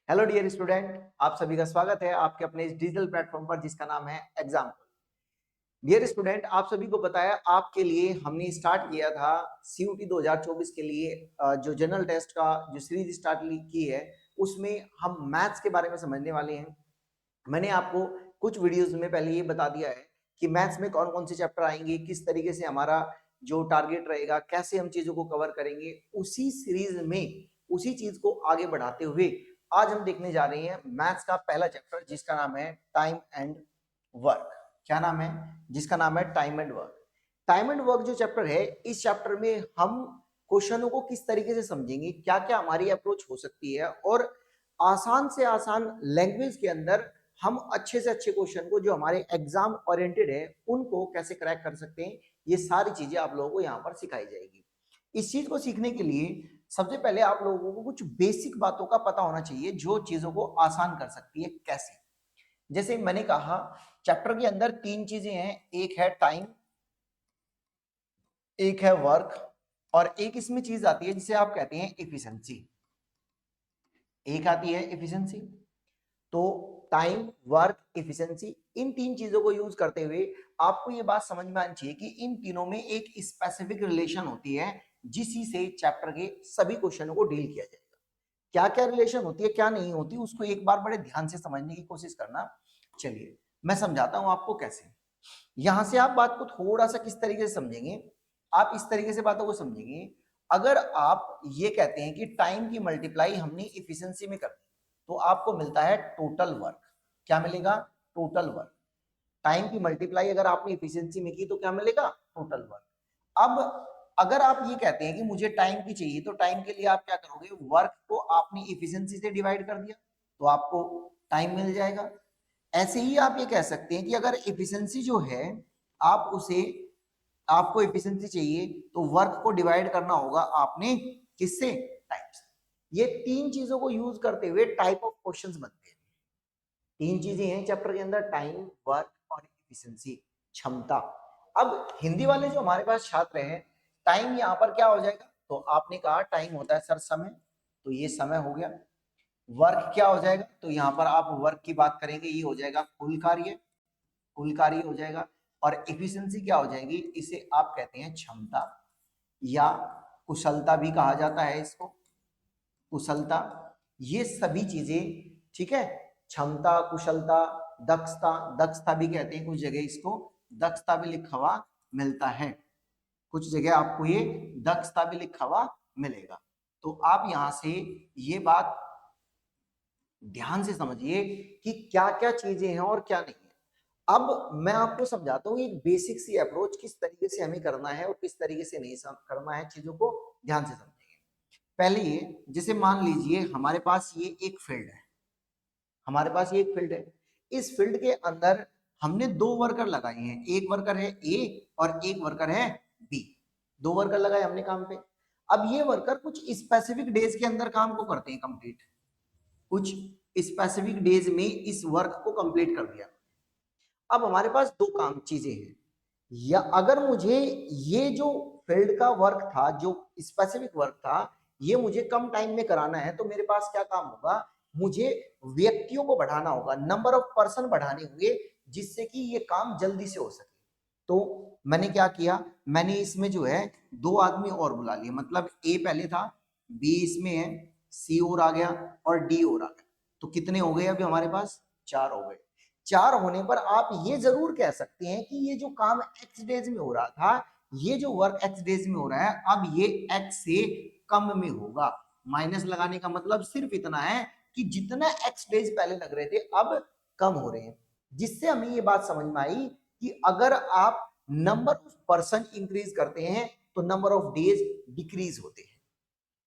Hello dear student, आप सभी का स्वागत है आपके अपने इस डिजिटल प्लेटफॉर्म पर जिसका नाम है एग्जाम। डियर स्टूडेंट, आप सभी को बताया आपके लिए हमने स्टार्ट किया था सीयूटी 2024 के लिए जो जनरल टेस्ट का जो सीरीज स्टार्ट की है उसमें हम मैथ्स के बारे में समझने वाले हैं। मैंने आपको कुछ वीडियोस में पहले ये बता दिया है कि मैथ्स में कौन कौन से चैप्टर आएंगे, किस तरीके से हमारा जो टारगेट रहेगा, कैसे हम चीजों को कवर करेंगे। उसी सीरीज में उसी चीज को आगे बढ़ाते हुए आज हम देखने जा रहे हैं मैथ्स का पहला चैप्टर जिसका नाम है टाइम एंड वर्क। क्या नाम है? जिसका नाम है time and work. Time and work जो चैप्टर है, इस चैप्टर में हम क्वेश्चनों को किस तरीके से समझेंगे, क्या क्या हमारी अप्रोच हो सकती है और आसान से आसान लैंग्वेज के अंदर हम अच्छे से अच्छे क्वेश्चन को जो हमारे एग्जाम ओरिएंटेड है उनको कैसे क्रैक कर सकते हैं, ये सारी चीजें आप लोगों को यहाँ पर सिखाई जाएगी। इस चीज को सीखने के लिए सबसे पहले आप लोगों को कुछ बेसिक बातों का पता होना चाहिए जो चीजों को आसान कर सकती है। कैसे? जैसे मैंने कहा चैप्टर के अंदर तीन चीजें हैं, एक है टाइम, एक है वर्क और एक इसमें चीज आती है जिसे आप कहते हैं एफिशिएंसी। एक आती है एफिशिएंसी। तो टाइम, वर्क, एफिशिएंसी, इन तीन चीजों को यूज करते हुए आपको ये बात समझ में आनी चाहिए कि इन तीनों में एक स्पेसिफिक रिलेशन होती है जिसी से चैप्टर के सभी क्वेश्चनों को डील किया जाएगा। क्या क्या रिलेशन होती है, क्या नहीं होती, उसको एक बार बड़े ध्यान से समझने की कोशिश करना। चलिए मैं समझाता हूं आपको कैसे। यहां से आप बात को थोड़ा सा किस तरीके से समझेंगे, आप इस तरीके से बातों को समझेंगे। अगर आप ये कहते हैं कि टाइम की मल्टीप्लाई हमने इफिशिएंसी में कर दी तो आपको मिलता है टोटल वर्क। क्या मिलेगा? Total work. टाइम की मल्टीप्लाई अगर आपने इफिशिएंसी में की तो क्या मिलेगा? Total work. अब अगर आप ये कहते हैं कि मुझे टाइम की चाहिए तो टाइम के लिए आप क्या करोगे? वर्क को आपने इफिशिएंसी से डिवाइड कर दिया तो आपको टाइम मिल जाएगा। ऐसे ही आप ये कह सकते हैं कि अगर इफिशिएंसी जो है आप उसे, आपको इफिशिएंसी चाहिए तो वर्क को डिवाइड करना होगा आपने किससे? टाइम से। ये तीन चीजों को यूज करते हुए टाइप ऑफ क्वेश्चंस बनते हैं। तीन चीजें हैं चैप्टर के अंदर, टाइम, वर्क और एफिशिएंसी, क्षमता। अब हिंदी वाले जो हमारे पास छात्र हैं, टाइम यहाँ पर क्या हो जाएगा? तो आपने कहा टाइम होता है सर समय, तो ये समय हो गया। वर्क क्या हो जाएगा? तो यहाँ पर आप वर्क की बात करेंगे, ये हो जाएगा कुल कार्य, कुल कार्य हो जाएगा। और एफिशिएंसी क्या हो जाएगी? इसे आप कहते हैं क्षमता या कुशलता भी कहा जाता है इसको, कुशलता। ये सभी चीजें, ठीक है, क्षमता, कुशलता, दक्षता, दक्षता भी कहते हैं, कुछ जगह इसको दक्षता भी लिखा हुआ मिलता है, कुछ जगह आपको ये दक्षता भी लिखा हुआ मिलेगा। तो आप यहां से ये बात ध्यान से समझिए कि क्या क्या चीजें हैं और क्या नहीं है। अब मैं आपको समझाता हूँ एक बेसिक सी अप्रोच किस तरीके से हमें करना है और किस तरीके से नहीं करना है, चीजों को ध्यान से समझेंगे। पहले ये, जैसे मान लीजिए हमारे पास ये एक फील्ड है, हमारे पास ये एक फील्ड है। इस फील्ड के अंदर हमने दो वर्कर लगाए हैं, एक वर्कर है ए और एक वर्कर है बी। दो वर्कर लगाए हमने काम पे। अब ये वर्कर कुछ स्पेसिफिक डेज के अंदर काम को करते हैं कंप्लीट, कुछ स्पेसिफिक डेज में इस वर्क को कंप्लीट कर दिया। अब हमारे पास दो काम चीजें हैं, या अगर मुझे ये जो फील्ड का वर्क था, जो स्पेसिफिक वर्क था, ये मुझे कम टाइम में कराना है तो मेरे पास क्या काम होगा? मुझे व्यक्तियों को बढ़ाना होगा, नंबर ऑफ पर्सन बढ़ाने होंगे जिससे कि ये काम जल्दी से हो सके। तो मैंने क्या किया? मैंने इसमें जो है दो आदमी और बुला लिए, मतलब ए पहले था, बी इसमें है, सी और आ गया और डी और आ गया। तो कितने हो गए अभी हमारे पास? चार हो गए। चार होने पर आप ये जरूर कह सकते हैं कि ये जो काम एक्स डेज में हो रहा था, ये जो वर्क एक्स डेज में हो रहा है, अब ये एक्स से कम में होगा। माइनस लगाने का मतलब सिर्फ इतना है कि जितना एक्स डेज पहले लग रहे थे अब कम हो रहे हैं। जिससे हमें ये बात समझ में आई कि अगर आप नंबर ऑफ पर्सन इंक्रीज करते हैं तो नंबर ऑफ डेज डिक्रीज होते हैं।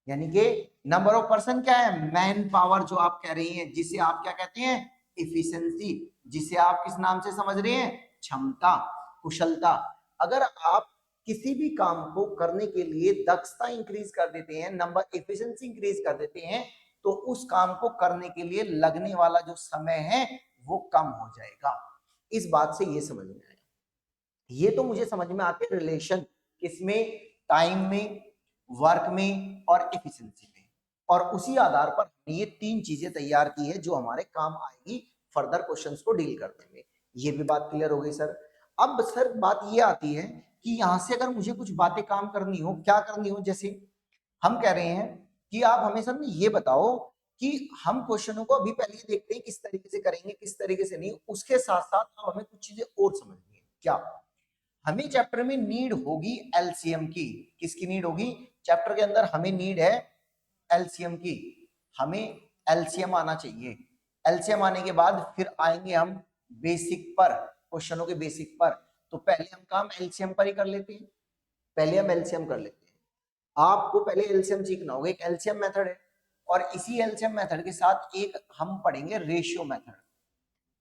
यानी कि नंबर ऑफ पर्सन क्या है? मैन पावर जो आप कह रही हैं, जिसे आप क्या कहते हैं? इफिशिएंसी। जिसे आप किस नाम से समझ रहे हैं? क्षमता, कुशलता। अगर आप किसी भी काम को करने के लिए दक्षता इंक्रीज कर देते हैं, नंबर एफिशिएंसी इंक्रीज कर देते हैं, तो उस काम को करने के लिए लगने वाला जो समय है वो कम हो जाएगा। इस बात से ये समझ में आया। ये तो मुझे समझ में आते रिलेशन किसमें? टाइम में, वर्क में और एफिशिएंसी में। और उसी आधार पर हमने ये 3 चीजें तैयार की है जो हमारे काम आएगी फर्दर क्वेश्चंस को डील करने में। ये भी बात क्लियर हो गई सर। अब सर बात ये आती है कि यहां से अगर मुझे कुछ बातें काम करनी हो, क्या करनी हो, जैसे हम कह रहे हैं कि आप हमें सर ये बताओ कि हम क्वेश्चनों को अभी पहले देखते हैं किस तरीके से करेंगे, किस तरीके से नहीं, उसके साथ साथ अब हमें कुछ चीजें और समझनी है। क्या हमें चैप्टर में नीड होगी एलसीएम की? किसकी नीड होगी? चैप्टर के अंदर हमें नीड है एलसीएम की। हमें एलसीएम आना चाहिए। एलसीएम आने के बाद फिर आएंगे हम बेसिक पर, क्वेश्चनों के बेसिक पर। तो पहले हम काम एलसीएम पर ही कर लेते हैं। पहले हम एलसीएम कर लेते हैं। आपको पहले एलसीएम सीखना होगा। एक एलसीएम मेथड है और इसी एलसीएम मेथड के साथ एक हम पढ़ेंगे रेशियो मेथड।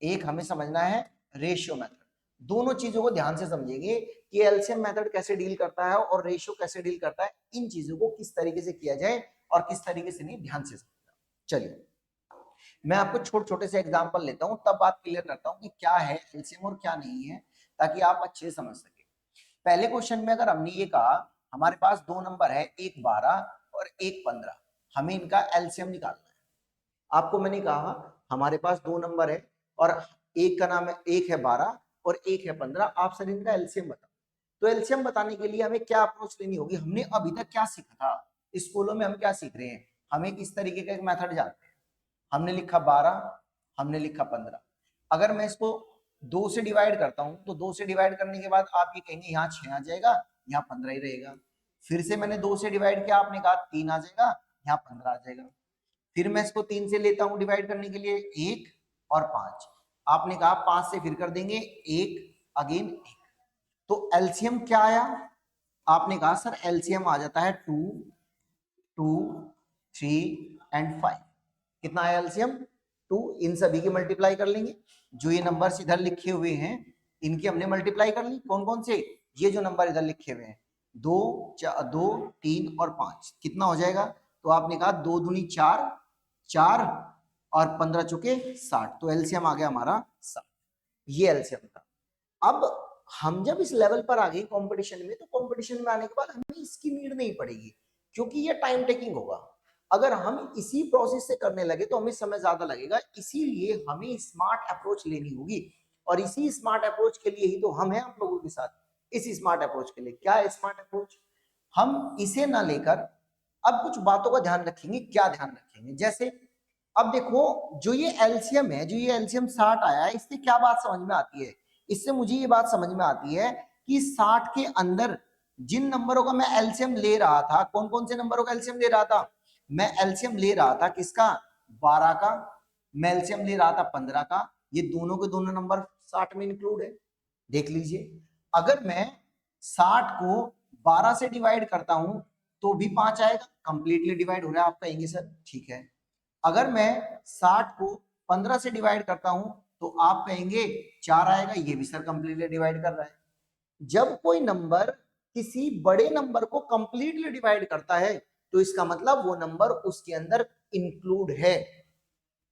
एक हमें समझना है रेशियो मेथड। दोनों चीजों को ध्यान से समझेंगे कि एलसीएम मेथड कैसे डील करता है और रेशियो कैसे डील करता है। इन चीजों को किस तरीके से किया जाए और किस तरीके से नहीं, ध्यान से समझना। चलिए मैं आपको छोटे छोटे से एग्जांपल लेता हूं, तब बात क्लियर करता हूं कि क्या है एलसीएम और क्या नहीं है, ताकि आप अच्छे से समझ सके। पहले क्वेश्चन में अगर हमने ये कहा हमारे पास दो नंबर है, एक 12 और एक 15, हमें इनका एलसीएम निकालना है। आपको मैंने कहा हमारे पास दो नंबर है और एक का नाम है, एक है 12 और एक है 15, आप सर इनका एलसीएम बताओ। तो एलसीएम बताने के लिए हमें क्या अप्रोच लेनी होगी? हमने अभी तक क्या सीखा था स्कूलों में, हम क्या सीख रहे हैं, हमें किस तरीके का एक मेथड जानते हैं। हमने लिखा 12, हमने लिखा 15। अगर मैं इसको 2 से डिवाइड करता हूं तो 2 से डिवाइड करने के बाद आप ये कहेंगे यहाँ 6 आ जाएगा, यहाँ 15 ही रहेगा। फिर से मैंने 2 से डिवाइड किया, आपने कहा 3 आ जाएगा, यहाँ 15 आ जाएगा। फिर मैं इसको 3 से लेता हूं डिवाइड करने के लिए, 1 और 5, आपने कहा 5 से फिर कर देंगे 1 अगेन 1। तो एलसीएम क्या आया? आपने कहा सर एलसीएम आ जाता है 2, 2, 3 एंड 5। कितना आया एलसीएम? 2। इन सभी की मल्टीप्लाई कर लेंगे। जो ये नंबर्स इधर लिखे हुए हैं इनकी हमने मल्टीप्लाई कर ली। कौन कौन से? ये जो नंबर इधर लिखे हुए हैं, 2, 2, 3 और 5, कितना हो जाएगा? तो आपने कहा 2 दूनी 4, 4 और 15 चुके 60, तो एलसीएम आ गया हमारा 60। ये एलसीएम था। अब हम जब इस लेवल पर आ गए कंपटीशन में, तो कंपटीशन में आने के बाद हमें इसकी नीड नहीं पड़ेगी, क्योंकि ये टाइम टेकिंग होगा। अगर हम इसी प्रोसेस से करने लगे तो हमें समय ज्यादा लगेगा, इसीलिए हमें स्मार्ट अप्रोच लेनी होगी। और इसी स्मार्ट अप्रोच के लिए ही तो हम हैं आप लोगों के साथ। इस स्मार्ट अप्रोच के लिए क्या है स्मार्ट अप्रोच? हम इसे ना लेकर अब कुछ बातों का ध्यान रखेंगे। क्या ध्यान रखेंगे? जैसे अब देखो, जो ये एलसीएम है, जो ये एलसीएम 60 आया है, इससे क्या बात समझ में आती है? इससे मुझे ये बात समझ में आती है कि 60 के अंदर जिन नंबरों का मैं एलसीएम ले रहा था, कौन कौन से नंबरों का एलसीएम ले रहा था? मैं एलसीएम ले रहा था किसका? 12 का। मैं एलसीएम ले रहा था 15 का। ये दोनों के दोनों नंबर 60 में इंक्लूड है। देख लीजिए, अगर मैं 60 को 12 से डिवाइड करता हूं तो भी 5 आएगा, कंप्लीटली डिवाइड हो रहा है। आप कहेंगे सर ठीक है। अगर मैं 60 को 15 से डिवाइड करता हूं तो आप कहेंगे 4 आएगा, ये भी सर कंप्लीटली डिवाइड कर रहा है। जब कोई नंबर किसी बड़े नंबर को कंप्लीटली डिवाइड करता है तो इसका मतलब वो नंबर उसके अंदर इंक्लूड है।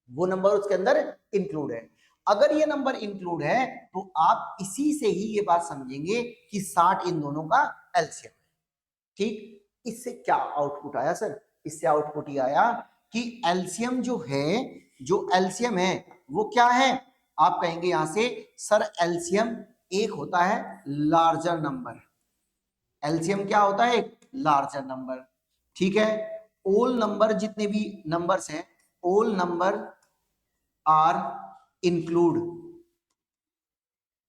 वो नंबर उसके अंदर इंक्लूड है। अगर ये नंबर इंक्लूड है तो आप इसी से ही ये बात समझेंगे कि 60 इन दोनों का एलसीएम है। ठीक, इससे क्या आउटपुट आया सर? इससे आउटपुट ये आया कि एलसीएम जो है, जो एलसीएम है वो क्या है? आप कहेंगे यहां से सर एलसीएम एक होता है लार्जर नंबर। एलसीएम क्या होता है? एक लार्जर नंबर। ठीक है, ऑल नंबर, जितने भी नंबर्स हैं, ऑल नंबर आर इंक्लूड।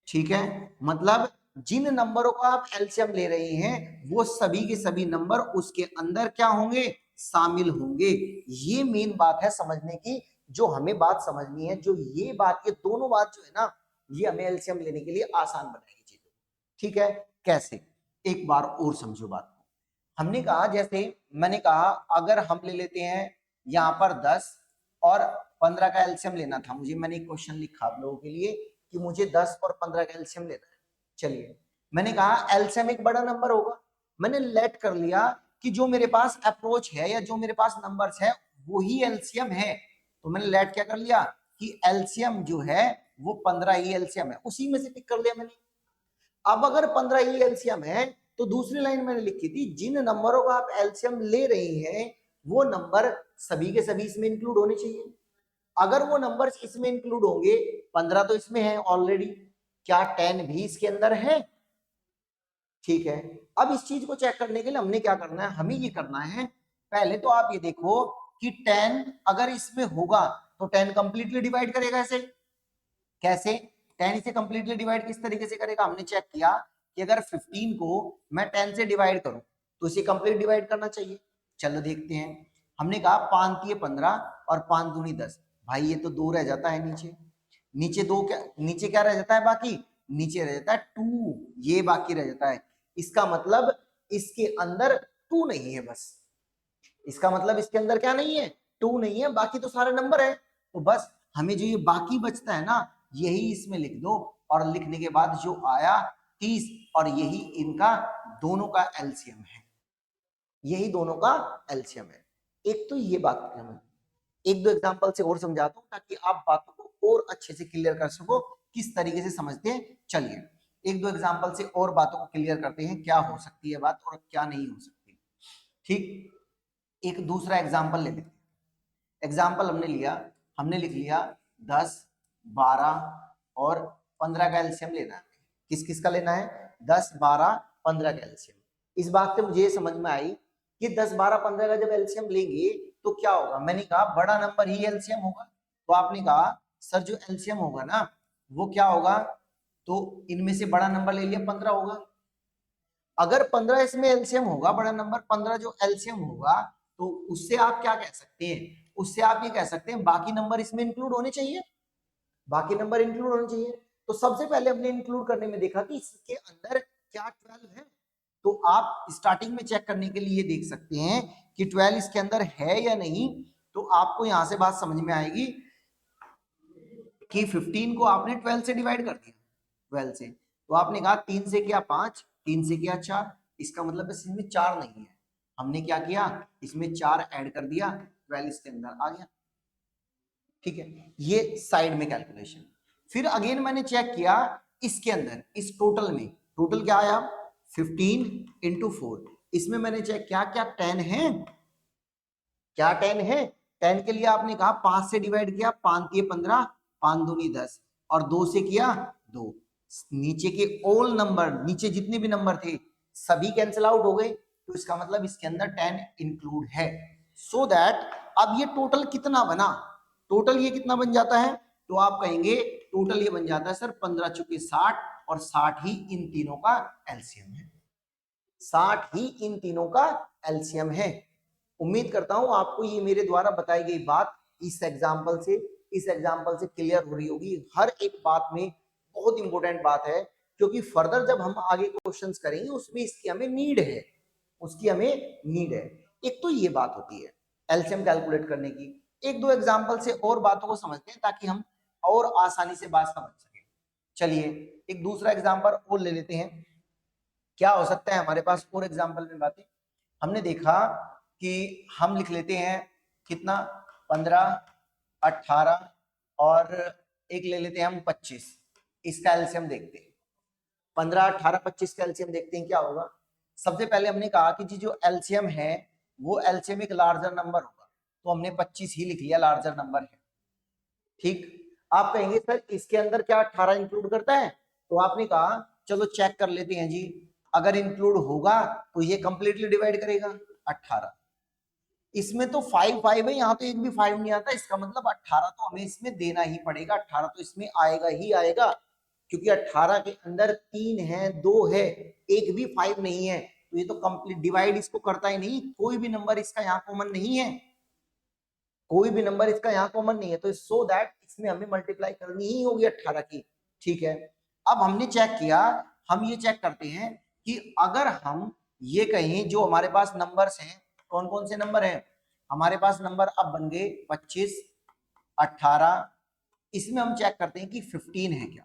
ठीक है, मतलब जिन नंबरों का आप एलसीएम ले रहे हैं वो सभी के सभी नंबर उसके अंदर क्या होंगे? शामिल होंगे। ये मेन बात है समझने की, जो हमें बात समझनी है। जो ये बात, ये दोनों बात जो है ना, ये हमें एलसीएम लेने के लिए आसान बनाएगी चीजों। ठीक है, कैसे? एक बार और समझो बात को। हमने कहा, जैसे मैंने कहा अगर हम ले लेते हैं यहाँ पर 10 और 15 का एलसीएम लेना था मुझे। मैंने एक क्वेश्चन लिखा आप लोगों के लिए कि मुझे 10 और 15 का एलसीएम लेना है। चलिए, मैंने कहा एलसीएम एक बड़ा नंबर होगा। मैंने लेट कर लिया कि जो मेरे पास अप्रोच है या जो मेरे पास नंबर्स है वो ही एलसीएम है। तो मैंने लेट क्या कर लिया कि एलसीएम जो है वो 15 ही एलसीएम है, उसी में से टिक कर लिया मैंने। अब अगर 15 ही एलसीएम है तो दूसरी लाइन मैंने लिखी थी, जिन नंबरों का आप एलसीएम ले रहे हैं वो नंबर सभी के सभी इसमें इंक्लूड होने चाहिए। अगर वो नंबर्स इसमें इंक्लूड होंगे, 15 तो इसमें है ऑलरेडी, क्या 10 भी इसके अंदर है? ठीक है, अब इस चीज को चेक करने के लिए हमने क्या करना है, हमें ये करना है, पहले तो आप ये देखो कि 10 अगर इसमें होगा तो 10 कंप्लीटली डिवाइड करेगा ऐसे, कैसे 10 इसे कंप्लीटली डिवाइड किस तरीके से करेगा, हमने चेक किया कि अगर 15 को मैं 10 से डिवाइड करूं तो इसे कंप्लीट डिवाइड करना चाहिए। चलो देखते हैं, हमने कहा 5 दिए 15 और 5 दूनी 10, भाई ये तो 2 रह जाता है नीचे, नीचे 2 क्या, नीचे क्या रह जाता है बाकी, नीचे रह जाता है 2, ये बाकी रह जाता है। इसका मतलब इसके अंदर 2 नहीं है, बस इसका मतलब इसके अंदर क्या नहीं है, 2 नहीं है, बाकी तो सारे नंबर है। तो बस हमें जो ये बाकी बचता है ना, यही इसमें लिख दो, और लिखने के बाद जो आया 30, और यही इनका दोनों का एलसीएम है, यही दोनों का एलसीएम है। एक तो ये बात है, एक दो एग्जांपल से और समझाता हूं ताकि आप बातों को और अच्छे से क्लियर कर सको, किस तरीके से समझते हैं। चलिए एक दो एग्जांपल से और बातों को क्लियर करते हैं, क्या हो सकती है बात और क्या नहीं हो सकती। ठीक, एक दूसरा एग्जांपल ले लेते हैं। एग्जाम्पल हमने लिख लिया 10, 12 और 15 का एलसीएम लेना है। किस किस का लेना है, 10, 12, 15 का एलसीएम। इस बात से मुझे समझ में आई कि 10, 12, 15 का जब एलसीएम लेंगे तो क्या होगा, मैंने कहा बड़ा नंबर ही एलसीएम होगा। तो आपने कहा सर जो एलसीएम होगा ना वो क्या होगा, तो इनमें से बड़ा नंबर ले लिया 15 होगा। अगर 15 इसमें एलसीएम होगा, बड़ा नंबर 15 जो एलसीएम होगा, तो उससे आप क्या कह सकते हैं, उससे आप ये कह सकते हैं बाकी नंबर इसमें इंक्लूड होने चाहिए, बाकी नंबर इंक्लूड होने चाहिए। तो सबसे पहले हमने इंक्लूड करने में देखा कि इसके अंदर क्या 12 है, तो आप स्टार्टिंग में चेक करने के लिए देख सकते हैं कि 12 इसके अंदर है या नहीं। तो आपको यहां से बात समझ में आएगी कि 15 को आपने 12 से डिवाइड कर दिया, 12 से, तो आपने कहा 3 से किया 5, 3 से किया 4, इसका मतलब इसमें 4 नहीं है, हमने क्या किया इसमें 4 ऐड कर दिया, 12 इसके अंदर आ गया। ठीक है, ये साइड में कैलकुलेशन। फिर अगेन मैंने चेक किया इसके अंदर, इस टोटल में, टोटल क्या आया 15 इंटू 4, इसमें मैंने चेक किया क्या 10 है, क्या 10 है। 10 के लिए आपने कहा 5 से डिवाइड किया, 5 दिए 15, 5 दूनी 10 और 2 से किया 2, नीचे के ऑल नंबर, नीचे जितने भी नंबर थे सभी कैंसिल आउट हो गए, तो इसका मतलब इसके अंदर 10 इंक्लूड है। सो दैट अब ये टोटल कितना बना, टोटल ये कितना बन जाता है, तो आप कहेंगे टोटल ये बन जाता है सर 15 चुके 60, और 60 ही इन तीनों का एलसीएम है, 60 ही इन तीनों का एलसीएम है। उम्मीद करता हूं आपको ये मेरे द्वारा बताई गई बात इस एग्जाम्पल से क्लियर हो रही होगी। हर एक बात में बहुत इंपॉर्टेंट बात है, क्योंकि फर्दर जब हम आगे क्वेश्चंस करेंगे उसमें इसकी हमें नीड है, उसकी हमें नीड है। एक तो ये बात होती है एलसीएम कैलकुलेट करने की। एक दो एग्जाम्पल से और बातों को समझते हैं ताकि हम और आसानी से बात समझ सकें। चलिए एक दूसरा एग्जाम्पल और ले लेते हैं, क्या हो सकता है हमारे पास और एग्जाम्पल में बातें। हमने देखा कि हम लिख लेते हैं कितना 15, 18 और एक ले लेते हैं हम 25, इसका एलसीएम देखते हैं। 15, 18, 25 का एलसीएम देखते हैं क्या होगा। सबसे पहले हमने कहा कि जी जो एलसीएम है वो एलसीएम एक लार्जर नंबर होगा, तो हमने 25 ही लिख लिया, लार्जर नंबर है। ठीक, आप कहेंगे सर इसके अंदर क्या 18 इंक्लूड करता है, तो आपने कहा चलो चेक कर लेते हैं जी, अगर इंक्लूड होगा तो ये कंप्लीटली डिवाइड करेगा 18, इसमें तो 5 5 है, यहाँ तो एक भी 5 नहीं आता, इसका मतलब 18 तो हमें इसमें देना ही पड़ेगा, 18 तो इसमें आएगा ही आएगा, क्योंकि 18 के अंदर 3 है 2 है, एक भी 5 नहीं है, तो ये तो कंप्लीट डिवाइड इसको करता ही नहीं, कोई भी नंबर इसका यहाँ कॉमन नहीं है, कोई भी नंबर इसका यहाँ कॉमन नहीं है, तो सो दैट इसमें हमें मल्टीप्लाई करनी ही होगी 18 की। ठीक है, अब हमने चेक किया, हम ये चेक करते हैं कि अगर हम ये कहें जो हमारे पास नंबर्स हैं, कौन कौन से नंबर हैं हमारे पास, नंबर अब बन गए 25, 18, इसमें हम चेक करते हैं कि 15 है क्या,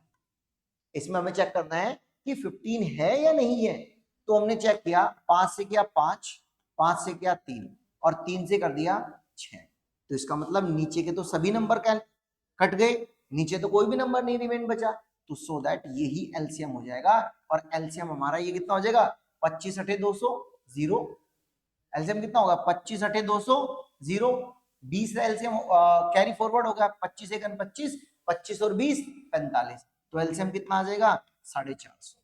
इसमें हमें चेक करना है कि 15 है या नहीं है। तो हमने चेक किया, 5 से किया 5, 5 से किया 3 और 3 से कर दिया 6, तो इसका मतलब नीचे के तो सभी नंबर कट गए, नीचे तो कोई भी नंबर नहीं रिमेन बचा, तो सो दैट यही एलसीएम हो जाएगा, और एलसीएम हमारा ये कितना हो जाएगा 25 × 8 = 200, 0, एलसीएम कितना होगा 25 अठे 200 0, 20 का एलसीएम कैरी फॉरवर्ड होगा 25 एकन 25, 25 और 20 45, तो एलसीएम कितना आ जाएगा 450।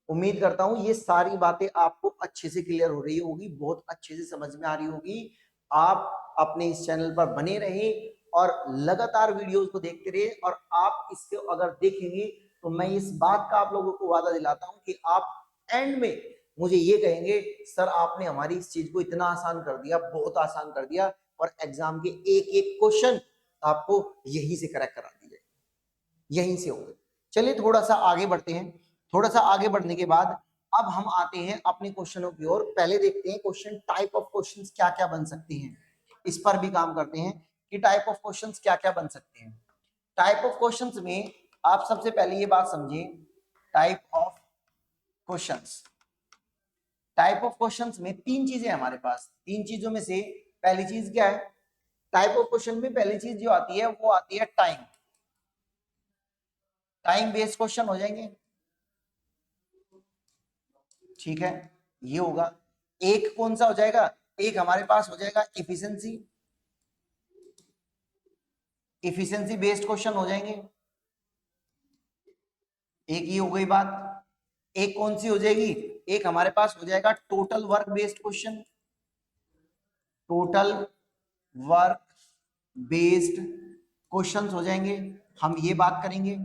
उम्मीद करता हूं ये सारी बातें आपको अच्छे से क्लियर हो रही होगी, बहुत अच्छे से समझ में आ रही होगी। आप अपने इस चैनल पर बने रहे और लगातार वीडियोस को देखते रहे, और आप इसको अगर देखेंगे तो मैं इस बात का आप लोगों को वादा दिलाता हूं कि आप एंड में मुझे ये कहेंगे सर आपने हमारी इस चीज को इतना आसान कर दिया, बहुत आसान कर दिया, और एग्जाम के एक एक क्वेश्चन आपको यहीं से करेक्ट करा दिए, यहीं से होंगे। चलिए थोड़ा सा आगे बढ़ते हैं। थोड़ा सा आगे बढ़ने के बाद अब हम आते हैं अपने क्वेश्चनों की ओर। पहले देखते हैं क्वेश्चन, टाइप ऑफ क्वेश्चंस क्या क्या बन सकते हैं, इस पर भी काम करते हैं कि टाइप ऑफ क्वेश्चंस क्या क्या बन सकते हैं। टाइप ऑफ क्वेश्चंस में आप सबसे पहले ये बात समझिए, type of questions, type of questions में तीन चीजें हमारे पास। तीन चीजों में से पहली चीज क्या है, टाइप ऑफ क्वेश्चन में पहली चीज जो आती है वो आती है टाइम। टाइम बेस्ड क्वेश्चन हो जाएंगे, ठीक है, ये होगा। एक कौन सा हो जाएगा, एक हमारे पास हो जाएगा इफिशिएंसी, इफिशिएंसी बेस्ड क्वेश्चन हो जाएंगे, एक ये हो गई बात। एक कौन सी हो जाएगी, एक हमारे पास हो जाएगा total work based question, total work based questions हो जाएंगे, हम ये बात करेंगे।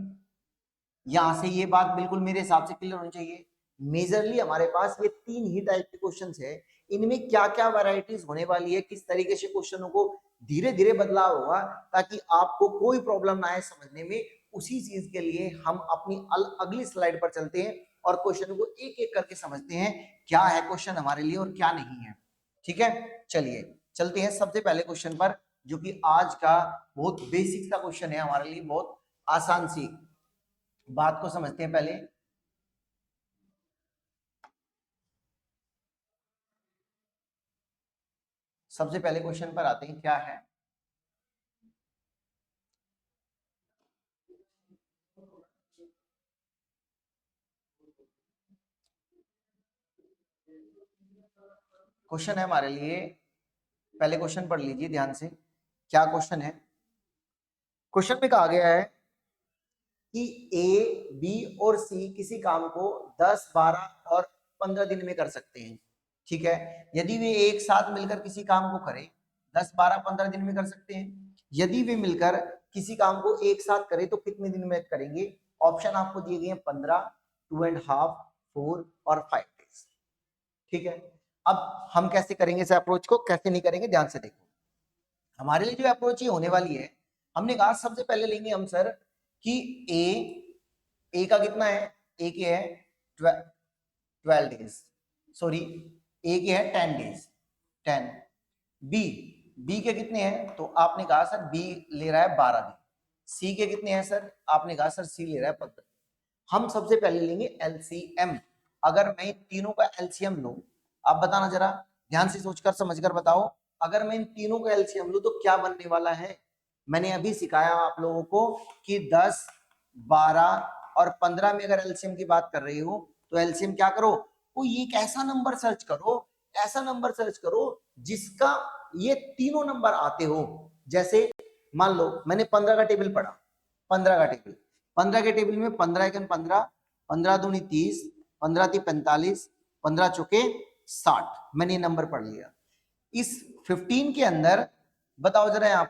यहां से ये बात बिल्कुल मेरे हिसाब से क्लियर होनी चाहिए। मेजरली हमारे पास ये तीन ही टाइप के क्वेश्चंस है, इनमें क्या क्या वैरायटीज होने वाली है, किस तरीके से क्वेश्चनों को धीरे धीरे बदलाव होगा ताकि आपको कोई प्रॉब्लम ना आए समझने में। उसी चीज के लिए हम अपनी अगली स्लाइड पर चलते हैं और क्वेश्चन को एक एक करके समझते हैं क्या है क्वेश्चन हमारे लिए और क्या नहीं है, ठीक है। चलिए चलते हैं सबसे पहले क्वेश्चन पर, जो कि आज का बहुत बेसिक सा क्वेश्चन है हमारे लिए, बहुत आसान सी बात को समझते हैं पहले। सबसे पहले क्वेश्चन पर आते हैं, क्या है क्वेश्चन है हमारे लिए। पहले क्वेश्चन पढ़ लीजिए ध्यान से, क्या क्वेश्चन है। क्वेश्चन में कहा गया है कि ए, बी और सी किसी काम को 10, 12 और 15 दिन में कर सकते हैं, ठीक है। यदि वे एक साथ मिलकर किसी काम को करें, 10, 12, 15 दिन में कर सकते हैं। यदि वे मिलकर किसी काम को एक साथ करें तो कितने दिन में करेंगे। ऑप्शन आपको दिए गए हैं 15, 2.5, 4 और 5 डेज, ठीक है। अब हम कैसे करेंगे इस अप्रोच को, कैसे नहीं करेंगे, ध्यान से देखो। हमारे लिए जो अप्रोच ये होने वाली है, हमने कहा सबसे पहले लेंगे हम सर कि ए का कितना है, ए के है 12 डेज, सॉरी ए के है 10 डेज, 10। बी के कितने हैं, तो आपने कहा सर बी ले रहा है 12 दिन। सी के कितने हैं सर, आपने कहा सर सी ले रहा है 15। हम सबसे पहले लेंगे एलसीएम। अगर मैं तीनों का एलसीएम लूं, आप बताना जरा, ध्यान से सोचकर समझकर बताओ, अगर मैं इन तीनों का एलसीएम लूं तो क्या बनने वाला है। मैंने अभी सिखाया आप लोगों को कि 10, 12 और 15 में अगर एलसीएम की बात कर रही हो तो एलसीएम क्या करो, कोई एक ऐसा नंबर सर्च करो, ऐसा नंबर सर्च करो जिसका ये तीनों नंबर आते हो। जैसे मान लो मैंने 15 का टेबल पढ़ा, 15 का टेबल, 15 के टेबल में 15 एकन 15, 15 दूनी 30, 15 ती 45, 15 चौके 60, मैंने ये नंबर पढ़ लिया। इस 15 के अंदर बताओ जरा, यहां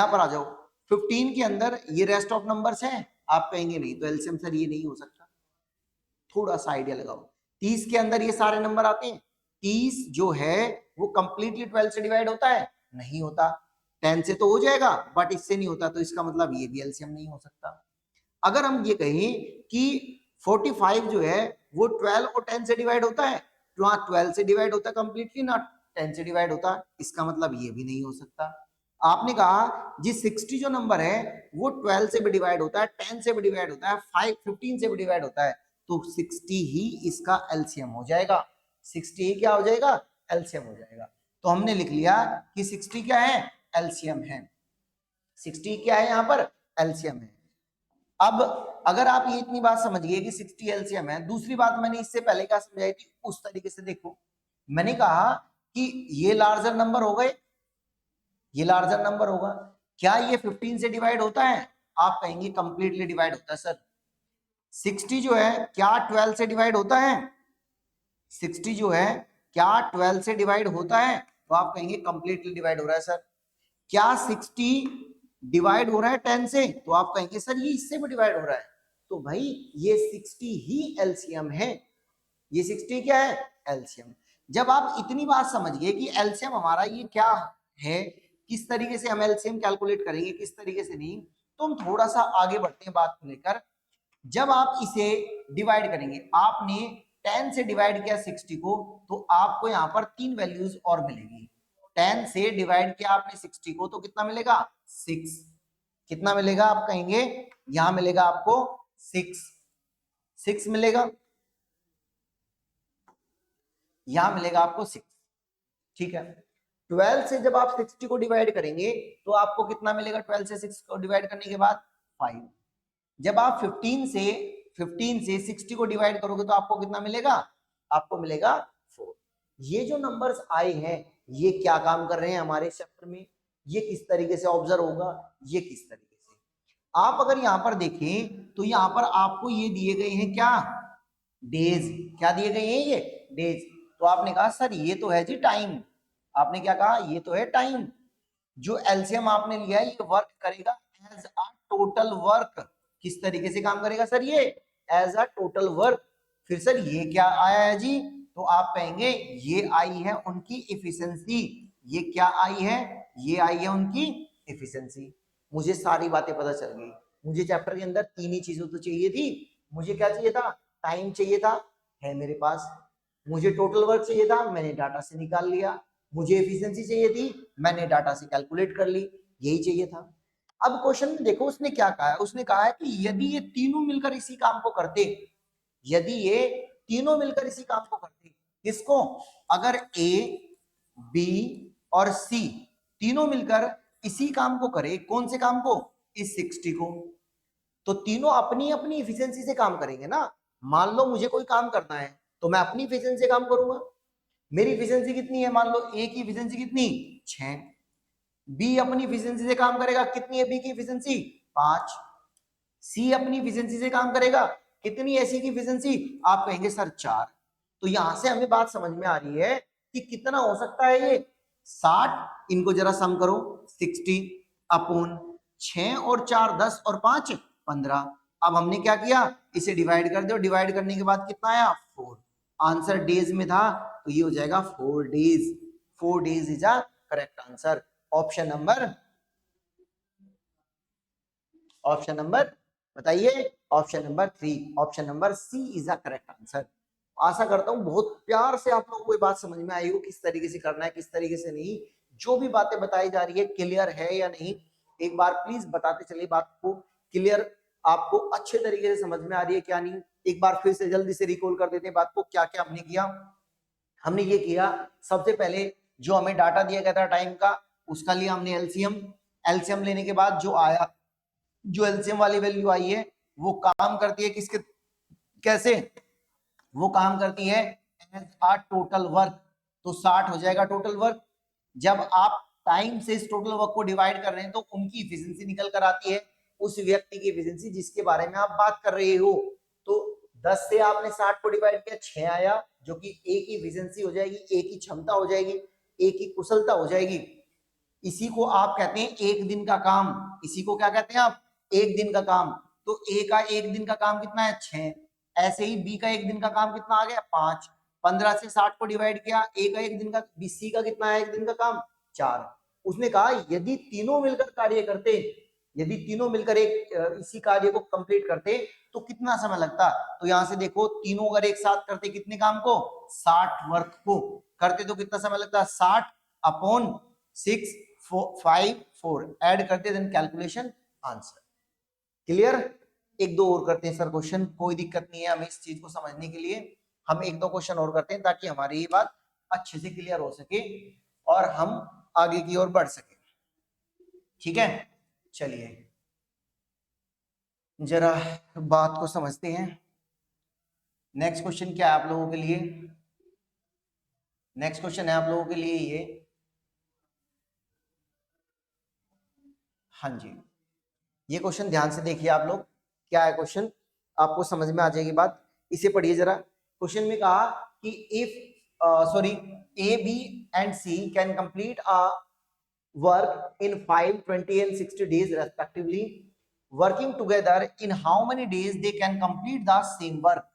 पर आ जाओ, 15 के अंदर ये रेस्ट ऑफ नंबर्स हैं, आप कहेंगे नहीं तो एलसीएम सर ये नहीं हो सकता। थोड़ा सा आइडिया लगाओ, 30 के अंदर ये सारे नंबर आते हैं, 30 जो है वो कंप्लीटली 12 से डिवाइड होता है, नहीं होता। 10 से तो हो जाएगा बट इससे नहीं होता, तो इसका मतलब ये भी एलसीएम नहीं हो सकता। अगर हम ये कहें कि 45 जो है वो 12 और 10 से डिवाइड होता है, तो हाँ 12 से डिवाइड होता है कंप्लीटली, ना 10 से डिवाइड होता, इसका मतलब ये भी नहीं हो सकता। आपने कहा जी 60 जो नंबर है वो 12 से भी डिवाइड होता है, 10 से भी डिवाइड होता है, 15 से भी डिवाइड होता है, तो 60 ही इसका एलसीएम हो जाएगा। 60 ही क्या हो जाएगा, एलसीएम हो जाएगा। तो हमने लिख लिया कि 60 क्या है, एलसीएम है। 60 क्या है, यहां पर एलसीएम है। अब अगर आप ये इतनी बात समझ गए कि 60 एलसीएम है, दूसरी बात मैंने इससे पहले क्या समझाई थी उस तरीके से देखो। मैंने कहा कि ये लार्जर नंबर हो गए, ये लार्जर नंबर होगा, क्या ये 15 से डिवाइड होता है? आप कहेंगे कंप्लीटली डिवाइड होता है सर। 60 जो है क्या 12 से डिवाइड होता है? 60 जो है क्या 12 से डिवाइड होता है? तो आप कहेंगे कंप्लीटली डिवाइड हो रहा है सर। क्या 60 डिवाइड हो रहा है 10 से? तो आप कहेंगे सर ये इससे भी डिवाइड हो रहा है। तो भाई ये 60 ही एलसीएम है, ये 60 क्या है? एलसीएम। जब आप इतनी बात समझ गए कि एलसीएम हमारा ये क्या है, किस तरीके से हम एलसीएम कैलकुलेट करेंगे, किस तरीके से नहीं, तो हम थोड़ा सा आगे बढ़ते हैं बात को लेकर। जब आप इसे डिवाइड करेंगे, आपने 10 से डिवाइड किया 60 को, तो आपको यहाँ पर 3 वैल्यूज और मिलेगी। 10 से डिवाइड किया आपने 60 को, तो कितना मिलेगा? 6। कितना मिलेगा आप कहेंगे? यहां मिलेगा आपको 6 मिलेगा, यहां मिलेगा आपको 6। ठीक है, 12 से जब आप 60 को डिवाइड करेंगे तो आपको कितना मिलेगा? 12 से 6 को डिवाइड करने के बाद 5। जब आप 15 से 60 को डिवाइड करोगे तो आपको कितना मिलेगा? आपको मिलेगा 4। ये जो नंबर्स आए हैं ये क्या काम कर रहे हैं हमारे चैप्टर में, ये किस तरीके से ऑब्जर्व होगा, ये किस तरीके से। आप अगर यहां पर देखें तो यहां पर आपको ये दिए गए हैं क्या? डेज। क्या दिए गए हैं? ये डेज। तो आपने कहा सर ये तो है जी टाइम, आपने क्या कहा? ये तो है टाइम। जो एलसीएम आपने लिया है ये वर्क करेगा एज अ टोटल वर्क। किस तरीके से काम करेगा सर? ये एज अ टोटल वर्क। फिर सर ये क्या आया है जी? तो आप कहेंगे ये आई है उनकी इफिशिएंसी। ये क्या आई है? ये आई है उनकी इफिशिएंसी। मुझे सारी बातें पता चल गई। मुझे चैप्टर के अंदर तीन ही चीजें तो चाहिए थी। मुझे क्या चाहिए था? टाइम चाहिए था, है मेरे पास। मुझे टोटल वर्क चाहिए था, मैंने डाटा से निकाल लिया। मुझे एफिशिएंसी चाहिए थी, मैंने डाटा से कैलकुलेट कर ली। यही चाहिए था। अब क्वेश्चन में देखो उसने क्या कहा है। उसने कहा है कि यदि ये तीनों मिलकर इसी काम को करते, यदि ये तीनों मिलकर इसी काम को करते, किसको? अगर ए, बी और सी तीनों मिलकर इसी काम को करे, कौन से काम को? इस 60 को, तो तीनों अपनी अपनी इफिशिएंसी से काम करेंगे ना। मान लो मुझे कोई काम करना है तो मैं अपनी इफिशिएंसी से काम करूंगा। मेरी इफिशिएंसी कितनी है? मान लो ए की इफिशिएंसी कितनी? 6। बी अपनी इफिशिएंसी से काम करेगा, कितनी है बी की इफिशिएंसी? 5। सी अपनी इफिशिएंसी से काम करेगा, कितनी है सी की इफिशिएंसी? आप कहेंगे सर 4। तो यहां से हमें बात समझ में आ रही है कि कितना हो सकता है ये? 60। इनको जरा सम करो, 60 अपॉन 6 और 4 10 और 5 15। अब हमने क्या किया? इसे डिवाइड कर दो, डिवाइड करने के बाद कितना आया? 4। आंसर डेज में था तो ये हो जाएगा 4 days. 4 days is a correct answer. Option number, option number बताइए, option number 3, option number C is the correct answer. आशा करता हूं बहुत प्यार से आप लोगों को ये बात समझ में आई हो, किस तरीके से करना है, किस तरीके से नहीं। जो भी बातें बताई जा रही है क्लियर है या नहीं, एक बार प्लीज बताते चलिए बात को। क्लियर आपको अच्छे तरीके से समझ में आ रही है क्या नहीं? एक बार फिर से जल्दी से रिकॉल कर देते हैं बात को, क्या क्या हमने किया। हमने ये किया, सबसे पहले जो हमें डाटा दिया गया था टाइम का, उसका लिया हमने एलसीएम। एलसीएम लेने के बाद जो आया, जो एलसीएम वाली वैल्यू आई है वो काम करती है किसके, कैसे? वो काम करती है एज आ टोटल वर्क। तो 60 हो जाएगा टोटल वर्क। जब आप टाइम से इस टोटल वर्क को डिवाइड कर रहे हैं तो उनकी इफिशिएंसी निकल कर आती है, उस व्यक्ति की इफिशिएंसी जिसके बारे में आप बात कर रहे हो। तो 10 से आपने 60 को डिवाइड किया, 6 आया, जो कि ए की इफिशिएंसी हो जाएगी, ए की क्षमता हो जाएगी, ए की कुशलता हो जाएगी। इसी को आप कहते हैं एक दिन का काम। इसी को क्या कहते हैं आप? एक दिन का काम। तो ए का एक दिन का काम कितना है? 6। ऐसे ही बी का एक दिन का काम कितना आ गया? 5। 15 से 60 को डिवाइड किया, ए का एक दिन का, बी सी का कितना है एक दिन का काम? 4। उसने कहा यदि तीनों मिलकर कार्य करते, यदि तीनों मिलकर एक इसी कार्य को कंप्लीट करते तो कितना समय लगता? तो यहां से देखो, तीनों अगर एक साथ करते कितने काम को? 60 वर्क को करते तो कितना समय लगता? 60 अपॉन 6 5 4 ऐड करते, देन कैलकुलेशन आंसर। क्लियर? एक दो और करते हैं सर क्वेश्चन, कोई दिक्कत नहीं है हमें इस चीज को समझने के लिए। हम एक दो क्वेश्चन और करते हैं ताकि हमारी ये बात अच्छे से क्लियर हो सके और हम आगे की ओर बढ़ सके। ठीक है, चलिए जरा बात को समझते हैं। नेक्स्ट क्वेश्चन क्या है आप लोगों के लिए? नेक्स्ट क्वेश्चन है आप लोगों के लिए ये, हाँ जी, ये क्वेश्चन ध्यान से देखिए आप लोग, क्या है क्वेश्चन, आपको समझ में आ जाएगी बात, इसे पढ़िए जरा। क्वेश्चन में कहा कि if sorry A B and C can complete a work in 5, 20 and 60 days respectively, working together in how many days they can complete the same work।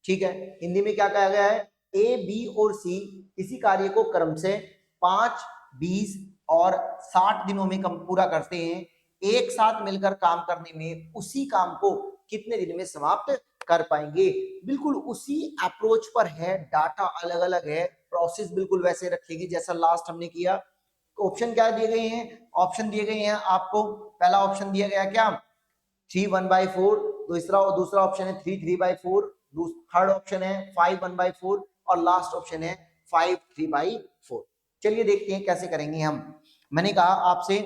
ठीक है, हिंदी में क्या कहा गया है, ए बी और सी किसी कार्य को क्रम से 5, 20 और 60 दिनों में पूरा करते हैं, एक साथ मिलकर काम करने में उसी काम को कितने दिन में समाप्त कर पाएंगे। बिल्कुल उसी अप्रोच पर है, डाटा अलग अलग है, प्रोसेस बिल्कुल वैसे रखेंगे जैसा लास्ट हमने किया। ऑप्शन क्या दिए गए हैं, ऑप्शन दिए गए हैं आपको, पहला ऑप्शन दिया गया क्या 3 1/4, दूसरा ऑप्शन है 3 3/4, थर्ड ऑप्शन है 5 1/4 और लास्ट ऑप्शन है 5 3/4। चलिए देखते हैं कैसे करेंगे हम। मैंने कहा आपसे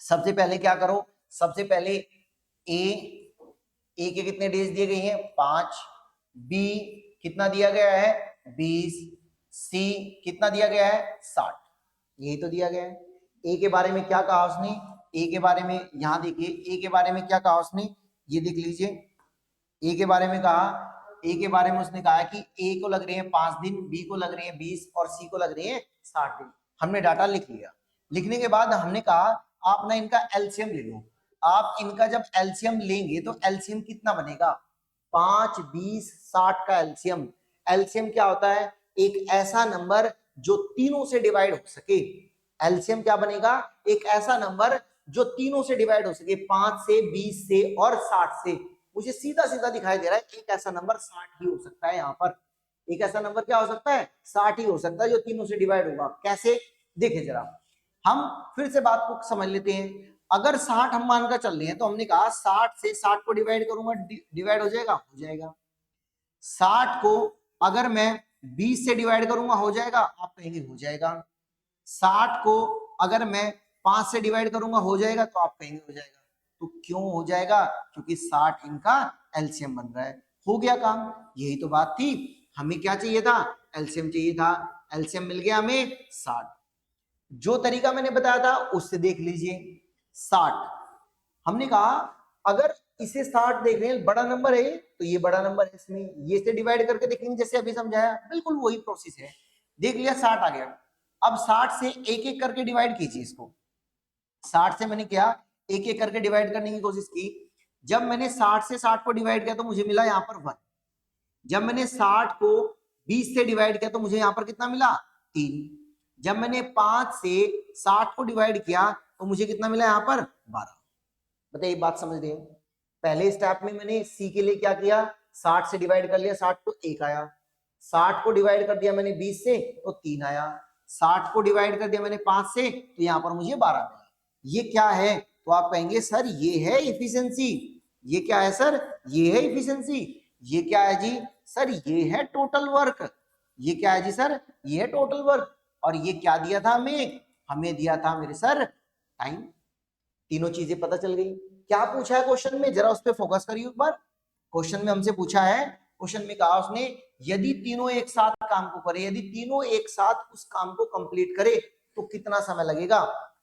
सबसे पहले क्या करो, सबसे पहले ए के कितने डेज दिए गए हैं 5, बी कितना दिया गया है 20, सी कितना दिया गया है 60, यही तो दिया गया है। ए के बारे में क्या कहा उसने, ए के बारे में यहां देखिए, ए के बारे में क्या कहा उसने, ये देख लीजिए, ए के बारे में कहा, ए के बारे में उसने कहा कि ए को लग रहे हैं 5 दिन, बी को लग रहे हैं 20 और सी को लग रहे हैं 60 दिन। हमने डाटा लिख लिया, लिखने के बाद हमने कहा आप ना इनका एलसीएम ले लो। आप इनका जब एलसीएम लेंगे तो एलसीएम कितना बनेगा 5, 20, 60 का एलसीएम। एलसीएम क्या होता है, एक ऐसा नंबर जो तीनों से डिवाइड हो सके। एलसीएम क्या बनेगा, एक ऐसा नंबर जो तीनों से डिवाइड हो सके, 5 से, 20 से और 60 से। मुझे सीधा सीधा दिखाई दे रहा है एक ऐसा नंबर 60 ही हो सकता है, यहाँ पर एक ऐसा नंबर क्या हो सकता है 60 ही हो सकता है जो तीनों से डिवाइड होगा। कैसे, देखे जरा, हम फिर से बात को समझ लेते हैं। अगर 60 हम मानकर चल रहे हैं तो हमने कहा 60 से 60 को डिवाइड करूंगा, डिवाइड हो जाएगा, हो जाएगा। 60 को अगर मैं 20 से डिवाइड करूंगा हो जाएगा, आप कहेंगे हो जाएगा। 60 को अगर मैं 5 से डिवाइड करूंगा हो जाएगा, तो आप कहेंगे हो जाएगा। तो क्यों हो जाएगा, क्योंकि 60 इनका एलसीएम बन रहा है। हो गया काम, यही तो बात थी, हमें क्या चाहिए था, एलसीएम चाहिए था। एलसीएम मिल गया हमें 60। जो तरीका मैंने बताया था उससे देख लीजिए, 60 हमने कहा अगर इसे 60 देख रहे हैं बड़ा नंबर है तो ये बड़ा नंबर है, इसमें ये से डिवाइड करके देखेंगे जैसे अभी समझाया, बिल्कुल वही प्रोसेस है। देख लिया 60 आ गया, अब 60 से एक एक करके डिवाइड कीजिए इसको। 60 से मैंने क्या एक एक करके डिवाइड करने की कोशिश की, जब मैंने 60 से 60 को डिवाइड किया तो मुझे मिला यहाँ पर 1। जब मैंने 60 को 20 से डिवाइड किया तो मुझे यहाँ पर कितना मिला 3। जब मैंने 5 से 60 को डिवाइड किया तो मुझे कितना मिला यहाँ पर 12। बताइए बात समझ रहे हैं। पहले स्टेप में मैंने सी के लिए क्या किया, 60 से डिवाइड कर लिया, 60 को 1 आया। 60 को डिवाइड कर दिया मैंने 20 से तो 3 आया। 60 को डिवाइड कर दिया मैंने 5 से तो यहाँ पर मुझे 12 मिला। ये क्या है, तो आप कहेंगे सर ये है इफिशिएंसी। ये क्या है सर, ये है इफिशिएंसी। ये क्या है जी सर, ये है टोटल वर्क। ये क्या है जी सर, ये है टोटल वर्क। और ये क्या दिया था हमें, हमें दिया था मेरे सर टाइम। तीनों चीजें पता चल गई। क्या पूछा है क्वेश्चन में, जरा उस पर फोकस करिए एक बार। क्वेश्चन में हमसे पूछा है, क्वेश्चन में कहा उसने यदि तीनों एक साथ काम को करे, यदि तीनों एक साथ उस काम को कंप्लीट करे तो कितना समय लगेगा।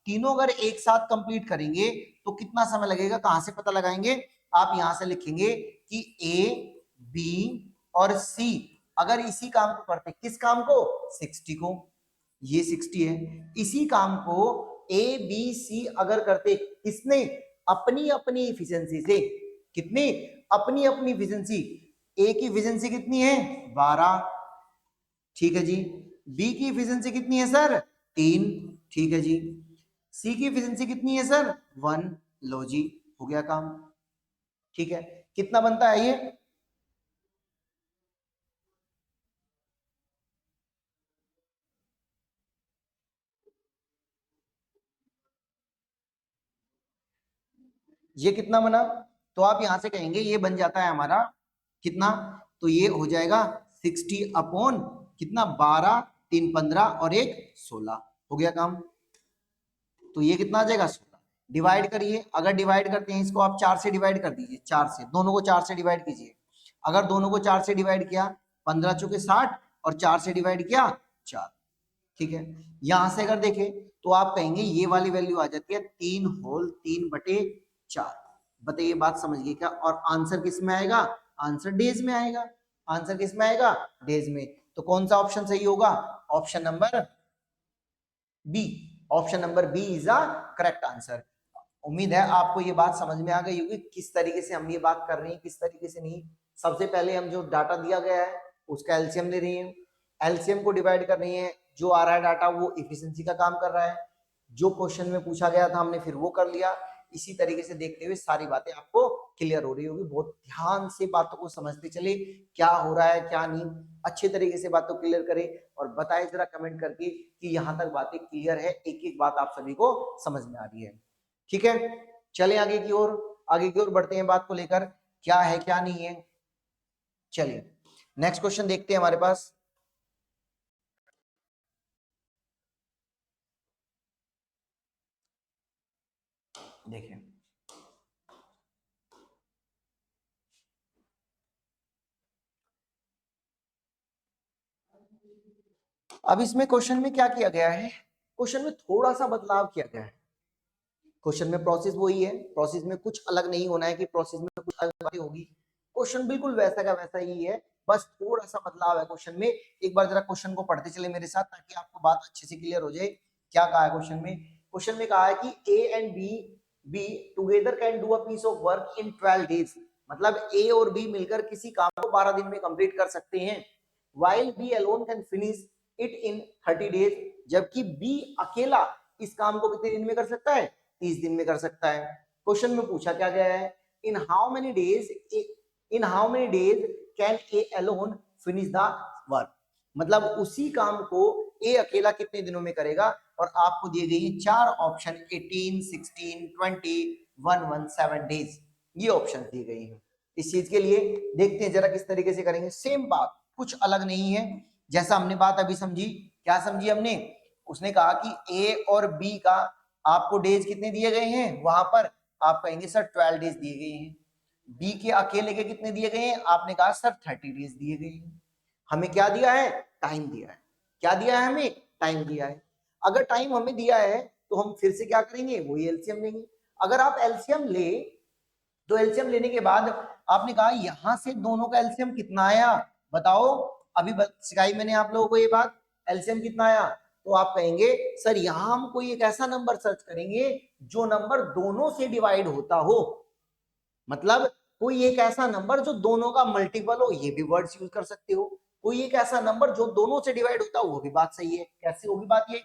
तीनों अगर एक साथ कंप्लीट करेंगे तो कितना समय लगेगा, कहां से पता लगाएंगे, आप यहां से लिखेंगे कि ए बी और सी अगर इसी काम को करते, किस काम को 60 को, ये 60 है, इसी काम को ए बी सी अगर करते, किसने अपनी अपनी इफिशिएंसी से, कितनी अपनी अपनी इफिशिएंसी। ए की इफिशिएंसी कितनी है 12, ठीक है जी। बी की इफिशिएंसी कितनी है सर 3, ठीक है जी। सी की इफिशिएंसी कितनी है सर 1, लो जी हो गया काम। ठीक है, कितना बनता है ये कितना बना, तो आप यहां से कहेंगे ये बन जाता है हमारा कितना, तो ये हो जाएगा 60 अपॉन कितना 12, 3 15 और 1 16, हो गया काम। तो ये कितना आ जाएगा 16। डिवाइड करिए, अगर डिवाइड करते हैं इसको आप 4 से डिवाइड कर दीजिए, 4 से, दोनों को 4 से डिवाइड कीजिए। अगर दोनों को 4 से डिवाइड किया 15 चौके 60 और 4 से डिवाइड किया 4। ठीक है, यहां से अगर देखें तो आप कहेंगे ये वाली वैल्यू आ जाती है 3 होल 3/4। बताइए बात समझ गई क्या? और आंसर किस में आएगा? आंसर डेज में आएगा। आंसर किस में आएगा? डेज में। तो कौन सा ऑप्शन सही होगा? Option number B. Option number B is a correct answer. उम्मीद है आपको ये बात समझ में आ गई होगी किस तरीके से हम ये बात कर रहे हैं, किस तरीके से नहीं। सबसे पहले हम जो डाटा दिया गया है उसका एलसीएम ले रही हैं, एलसीएम को डिवाइड कर रही हैं, जो आ रहा है डाटा वो इफिशिएंसी का काम कर रहा है। जो क्वेश्चन में पूछा गया था हमने फिर वो कर लिया। इसी तरीके से देखते हुए सारी बातें आपको क्लियर हो रही होगी। बहुत ध्यान से बातों को समझते चले, क्या हो रहा है क्या नहीं, अच्छे तरीके से बातों क्लियर करें और बताएं जरा कमेंट करके कि यहाँ तक बातें क्लियर है, एक एक बात आप सभी को समझ में आ रही है। ठीक है, चलें आगे की ओर, आगे की ओर बढ़ते हैं बात को लेकर, क्या है क्या नहीं है। चलिए नेक्स्ट क्वेश्चन देखते हैं हमारे पास। देखिए अब इसमें क्वेश्चन में क्या किया गया है, क्वेश्चन में थोड़ा सा बदलाव किया गया है। क्वेश्चन में प्रोसेस वही है, प्रोसेस में कुछ अलग नहीं होना है कि प्रोसेस में कुछ अलग बातें होगी। क्वेश्चन बिल्कुल वैसा का वैसा ही है, बस थोड़ा सा बदलाव है क्वेश्चन में। एक बार जरा क्वेश्चन को पढ़ते चले मेरे साथ ताकि आपको बात अच्छे से क्लियर हो जाए। क्या कहा है क्वेश्चन में? क्वेश्चन में कहा है कि A and B together can do a piece of work in 12 days. मतलब ए और बी मिलकर किसी काम को 12 दिन में कंप्लीट कर सकते हैं। while B alone can finish it in 30 days. जबकि बी अकेला इस काम को कितने दिन में कर सकता है? 30 दिन में कर सकता है। क्वेश्चन में पूछा क्या गया है? In how many days can A alone finish the work. मतलब उसी काम को ए अकेला कितने दिनों में करेगा। और आपको दिए गए हैं चार ऑप्शन 18, 16, 20, 117 डेज। ये ऑप्शन दिए गए हैं इस चीज के लिए। देखते हैं जरा किस तरीके से करेंगे। सेम बात, कुछ अलग नहीं है। जैसा हमने बात अभी समझी, क्या समझी हमने? उसने कहा कि ए और बी का आपको डेज कितने दिए गए हैं, वहां पर आप कहेंगे सर 12 डेज दिए गए हैं। बी के अकेले के कितने दिए गए हैं? आपने कहा सर 30 डेज दिए गए हैं। हमें क्या दिया है? टाइम दिया है। क्या दिया है? हमें टाइम दिया है। अगर टाइम हमें दिया है तो हम फिर से क्या करेंगे? वही एलसीएम लेंगे। अगर आप एलसीएम ले तो एलसीएम लेने के बाद आपने कहा यहां से दोनों का एलसीएम कितना आया बताओ। अभी सिखाई मैंने आप लोगों को ये बात, एलसीएम कितना आया। तो आप कहेंगे सर यहां हम कोई एक ऐसा नंबर सर्च करेंगे जो नंबर दोनों से डिवाइड होता हो। मतलब कोई एक ऐसा नंबर जो दोनों का मल्टीपल हो, ये भी वर्ड्स यूज कर सकते हो। कोई एक ऐसा नंबर जो दोनों से डिवाइड होता हो, वो भी बात सही है। कैसे होगी बात ये?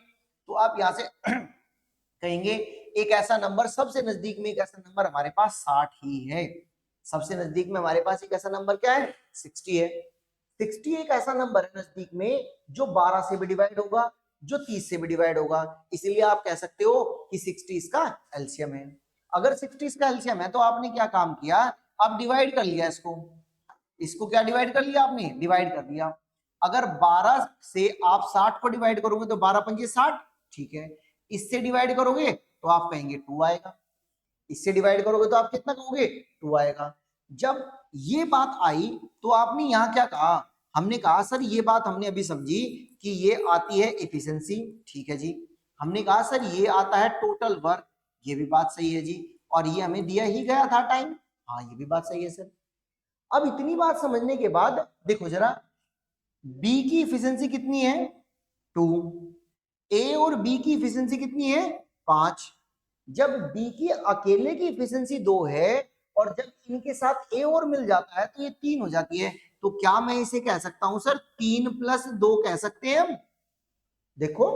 तो आप यहां से कहेंगे एक ऐसा नंबर, सबसे नजदीक में एक ऐसा नंबर हमारे पास 60 ही है। सबसे नजदीक में हमारे पास एक ऐसा नंबर क्या है? 60 है। 60 एक ऐसा नंबर है नजदीक में जो 12 से भी डिवाइड होगा, जो 30 से भी डिवाइड होगा। इसीलिए आप कह सकते हो कि 60 इसका एलसीएम है। अगर 60 इसका एलसीएम है तो आपने क्या काम किया? आप डिवाइड कर लिया इसको। इसको क्या डिवाइड कर लिया आपने? डिवाइड कर दिया। अगर 12 से आप 60 को डिवाइड करोगे तो 12 पंजे 60, ठीक है। इससे डिवाइड करोगे तो आप कहेंगे 2 आएगा। इससे डिवाइड करोगे तो आप कितना कहोगे? 2 आएगा। जब ये बात आई तो आपने यहां क्या कहा? हमने कहा सर ये बात हमने अभी समझी कि ये आती है एफिशिएंसी, ठीक है जी। हमने कहा सर ये आता है टोटल वर्क, ये भी बात सही है जी। और ये हमें दिया ही गया था टाइम, हाँ ये भी बात सही है सर। अब इतनी बात समझने के बाद देखो जरा, बी की इफिशिएंसी कितनी है? 2। ए और बी की इफिशिएंसी कितनी है? 5। जब बी की अकेले की इफिशिएंसी 2 है और जब इनके साथ ए और मिल जाता है तो ये 3 हो जाती है। तो क्या मैं इसे कह सकता हूं सर 3 + 2 कह सकते हैं हम? देखो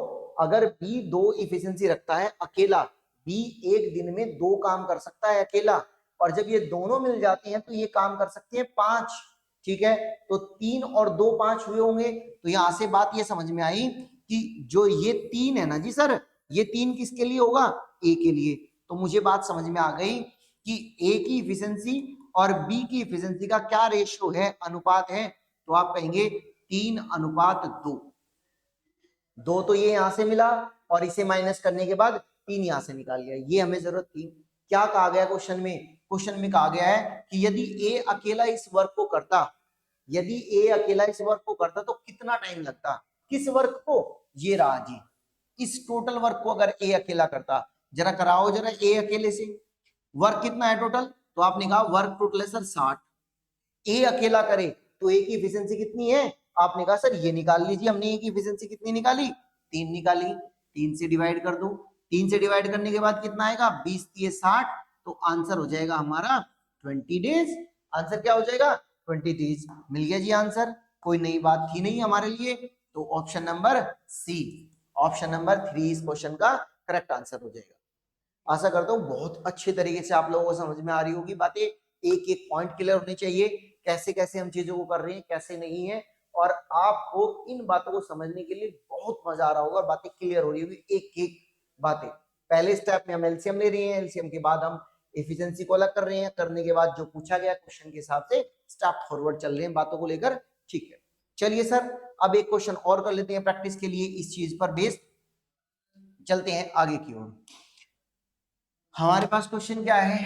अगर बी 2 इफिशिएंसी रखता है अकेला, बी एक दिन में 2 काम कर सकता है अकेला, और जब ये दोनों मिल जाते हैं तो ये काम कर सकते हैं 5, ठीक है। तो 3 और 2 5 हुए होंगे। तो यहां से बात ये समझ में आई कि जो ये 3 है ना जी सर, ये 3 किसके लिए होगा? ए के लिए। तो मुझे बात समझ में आ गई कि ए की इफिशिएंसी और बी की इफिशिएंसी का क्या रेशियो है, अनुपात है। तो आप कहेंगे 3:2। 2 तो ये यहां से मिला और इसे माइनस करने के बाद 3 यहां से निकाल लिया, ये हमें जरूरत थी। क्या कहा गया क्वेश्चन में? क्वेश्चन में कहा गया है कि यदि ए अकेला इस वर्क को करता, यदि ए अकेला इस वर्क को करता तो कितना टाइम लगता? किस वर्क को, ये रहा जी, इस टोटल वर्क को अगर ए अकेला करता, जरा कराओ जरा ए अकेले से, वर्क कितना है टोटल, तो आपने कहा वर्क टोटल है सर 60, ए अकेला करे तो ए की एफिशिएंसी कितनी है, आपने कहा सर ये निकाल लीजिए, हमने ए की एफिशिएंसी कितनी निकाली, 3 निकाली, 3 से डिवाइड कर दो, 3 से डिवाइड करने के बाद कितना आएगा, 20 3 60, तो आंसर हो जाएगा हमारा 20 डेज, आंसर क्या हो जाएगा 20 डेज, मिल गया जी आंसर, कोई नई बात थी नहीं हमारे लिए, तो option number C, option number 3 इस क्वेश्चन का करेक्ट आंसर हो जाएगा। आशा करता हूँ बहुत अच्छे तरीके से आप लोगों को समझ में आ रही होगी बातें, एक एक पॉइंट क्लियर होने चाहिए, कैसे कैसे हम चीजों को कर रहे हैं कैसे नहीं है, और आपको इन बातों को समझने के लिए बहुत मजा आ रहा होगा, बातें क्लियर हो रही होगी एक एक बातें। पहले स्टेप में हम एलसीएम ले रहे हैं, एलसीएम के बाद हम एफिशिएंसी को अलग कर रहे हैं, करने के बाद जो पूछा गया क्वेश्चन के हिसाब से स्टेप फॉरवर्ड चल रहे हैं बातों को लेकर, ठीक है। चलिए सर अब एक क्वेश्चन और कर लेते हैं प्रैक्टिस के लिए, इस चीज पर बेस्ड चलते हैं आगे की ओर। हमारे पास क्वेश्चन क्या है,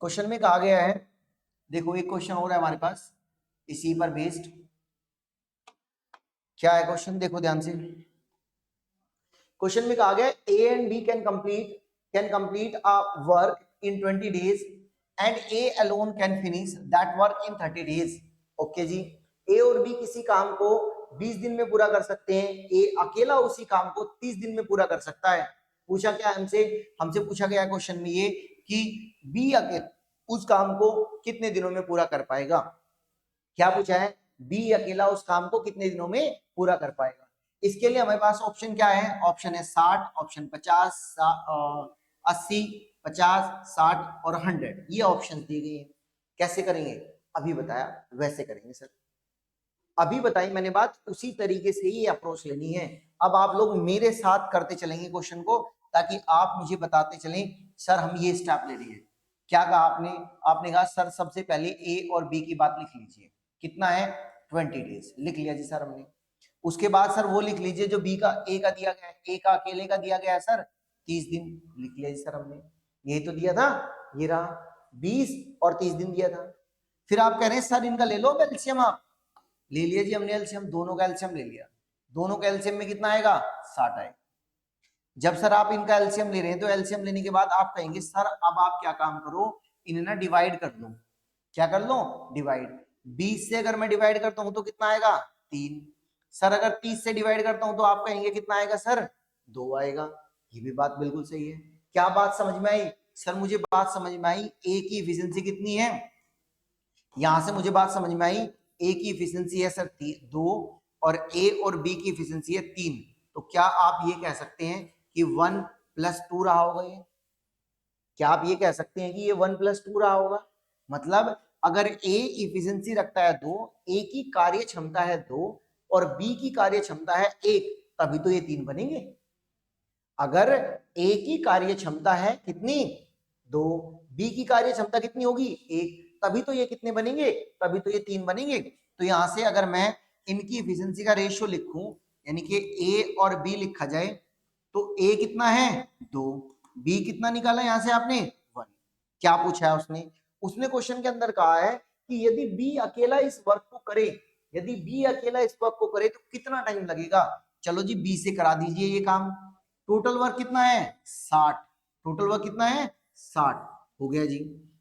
क्वेश्चन में कहा गया है, देखो एक क्वेश्चन हो रहा है हमारे पास इसी पर बेस्ड, क्या है क्वेश्चन देखो ध्यान से, क्वेश्चन में कहा गया A and B can complete a work in 20 days and A alone can finish that work in 30 days. Okay जी, ए और बी किसी काम को 20 दिन में पूरा कर सकते हैं, ए अकेला उसी काम को 30 दिन में पूरा कर सकता है। पूछा क्या हमसे, हमसे पूछा गया क्वेश्चन में ये कि बी अकेला उस काम को कितने दिनों में पूरा कर पाएगा, क्या पूछा है, बी अकेला उस काम को कितने दिनों में पूरा कर पाएगा। इसके लिए हमारे पास ऑप्शन क्या है, ऑप्शन है 60, ऑप्शन 50, 80, 50, 60 और 100, ये ऑप्शन दिए गए हैं। कैसे करेंगे, अभी बताया वैसे करेंगे सर, अभी बताई मैंने बात, उसी तरीके से ही अप्रोच लेनी है। अब आप लोग मेरे साथ करते चलेंगे क्वेश्चन को, ताकि आप मुझे बताते चलें सर हम ये स्टेप ले लिए, क्या कहा आपने, आपने कहा सर सबसे पहले ए और बी की बात लिख लीजिए, कितना है 20 डेज, लिख लिया जी सर हमने। उसके बाद सर वो लिख लीजिए जो बी का ए का दिया गया है, ए का अकेले का दिया गया है सर 30 दिन, लिख लिया जी सर हमने, यही तो दिया था, ये रहा 20 और 30 दिन दिया था। फिर आप कह रहे हैं सर इनका ले लो एलसीएम, आप ले लिया जी हमने एलसीएम, दोनों का एलसीएम ले लिया, दोनों का एलसीएम में कितना आएगा 60 आएगा। जब सर आप इनका एलसीएम ले रहे हैं तो एलसीएम लेने के बाद आप कहेंगे सर अब आप क्या काम करो, इन्हें ना डिवाइड कर लो, क्या कर लो डिवाइड, 20 से अगर मैं डिवाइड करता हूं तो कितना आएगा 3, सर अगर 30 से डिवाइड करता हूं तो आप कहेंगे कितना आएगा सर 2 आएगा, ये भी बात बिल्कुल सही है। क्या बात समझ में आई सर, मुझे बात समझ में आई, ए की एफिशिएंसी कितनी है, यहां से मुझे बात समझ में आई, ए की एफिशिएंसी है सर 2 और ए और बी की एफिशिएंसी है 3, तो क्या आप ये कह सकते हैं कि 1 + 2 रहा होगा ये, क्या आप ये कह सकते हैं कि ये 1 + 2 रहा होगा, मतलब अगर ए इफिशिएंसी रखता है 2, ए की कार्य क्षमता है 2 और बी की कार्य क्षमता है 1, तभी तो ये 3 बनेंगे। अगर ए की कार्य क्षमता है कितनी 2, बी की कार्य क्षमता कितनी होगी 1, तभी तो ये कितने बनेंगे, तभी तो ये 3 बनेंगे। तो यहां से अगर मैं इनकी इफिशिएंसी का रेशियो लिखूं, यानी कि ए और बी लिखा जाए, तो ए कितना है 2, बी कितना निकाला यहां से आपने 1। क्या पूछा है उसने, उसने क्वेश्चन के अंदर कहा है कि यदि बी अकेला इस वर्क को करे, यदि बी अकेला इस वर्क को करे तो कितना टाइम लगेगा। चलो जी बी से करा दीजिए ये काम, टोटल वर्क कितना है 60, टोटल वर्क कितना है 60 हो गया जी।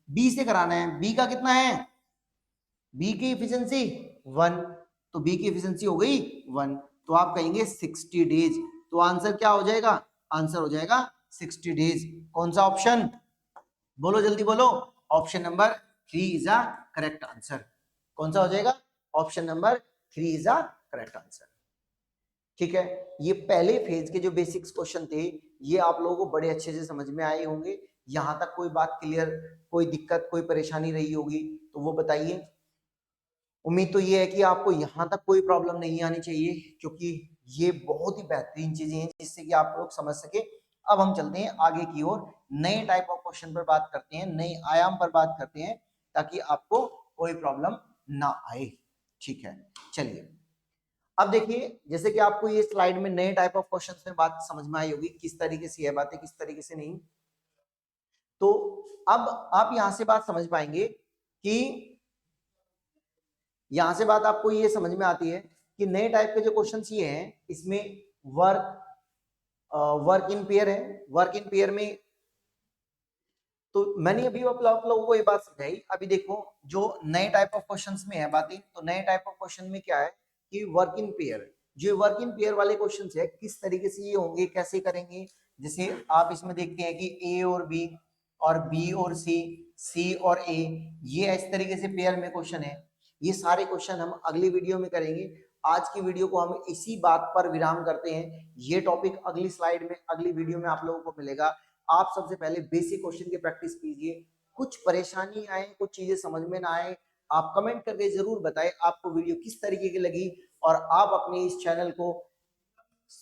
बी से कराना है, बी का कितना है, बी की एफिशिएंसी 1, तो बी की एफिशिएंसी हो गई 1, तो आप कहेंगे 60 डेज, तो आंसर क्या हो जाएगा, आंसर हो जाएगा 60 डेज। कौन सा ऑप्शन, बोलो जल्दी बोलो, option number 3 is a correct answer. कौन सा हो जाएगा, option number 3 is a correct answer. ठीक है, ये पहले फेज के जो बेसिक्स क्वेश्चन थे ये आप लोगों को बड़े अच्छे से समझ में आए होंगे। यहां तक कोई बात क्लियर, कोई दिक्कत कोई परेशानी रही होगी तो वो बताइए। उम्मीद तो ये है कि आपको यहां तक कोई प्रॉब्लम नहीं आनी चाहिए, क्योंकि ये बहुत ही बेहतरीन चीजें हैं जिससे कि आप लोग समझ सके। अब हम चलते हैं आगे की ओर, नए टाइप ऑफ क्वेश्चन पर बात करते हैं, नए आयाम पर बात करते हैं, ताकि आपको कोई प्रॉब्लम ना आए। ठीक है, चलिए अब देखिए, जैसे कि आपको ये स्लाइड में नए टाइप ऑफ क्वेश्चंस में बात समझ में आई होगी, किस तरीके से है बातें, किस तरीके से नहीं। तो अब आप यहां से बात समझ पाएंगे कि यहां से बात आपको ये समझ में आती है कि नए टाइप के जो क्वेश्चंस ये हैं इसमें वर्क इन पेयर है। वर्क इन पेयर में तो मैंने अभी आप लोगों को ये बात समझाई। अभी देखो जो नए टाइप ऑफ क्वेश्चंस में है बातें, तो नए टाइप ऑफ क्वेश्चन में क्या है कि वर्क इन पेयर, जो वर्क इन पेयर वाले क्वेश्चंस है किस तरीके से ये होंगे, कैसे करेंगे। जैसे आप इसमें देखते हैं कि ए और बी और सी और ए, ये इस तरीके से पेयर में क्वेश्चन है। ये सारे क्वेश्चन हम अगली वीडियो में करेंगे। आज की वीडियो को हम इसी बात पर विराम करते हैं। ये टॉपिक अगली स्लाइड में, अगली वीडियो में आप लोगों को मिलेगा। आप सबसे पहले बेसिक क्वेश्चन की प्रैक्टिस कीजिए। कुछ परेशानी आए, कुछ चीजें समझ में ना आए, आप कमेंट करके जरूर बताएं आपको वीडियो किस तरीके की लगी। और आप अपने इस चैनल को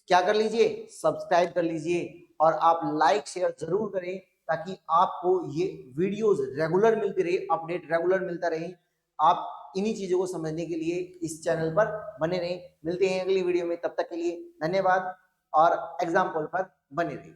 क्या कर लीजिए, सब्सक्राइब कर लीजिए और आप लाइक शेयर जरूर करें ताकि आपको ये वीडियोस रेगुलर मिलती रहे, अपडेट रेगुलर मिलता रहे। आप इन्हीं चीजों को समझने के लिए इस चैनल पर बने रहें। मिलते हैं अगली वीडियो में, तब तक के लिए धन्यवाद और एग्जाम्पल पर बने रहिए।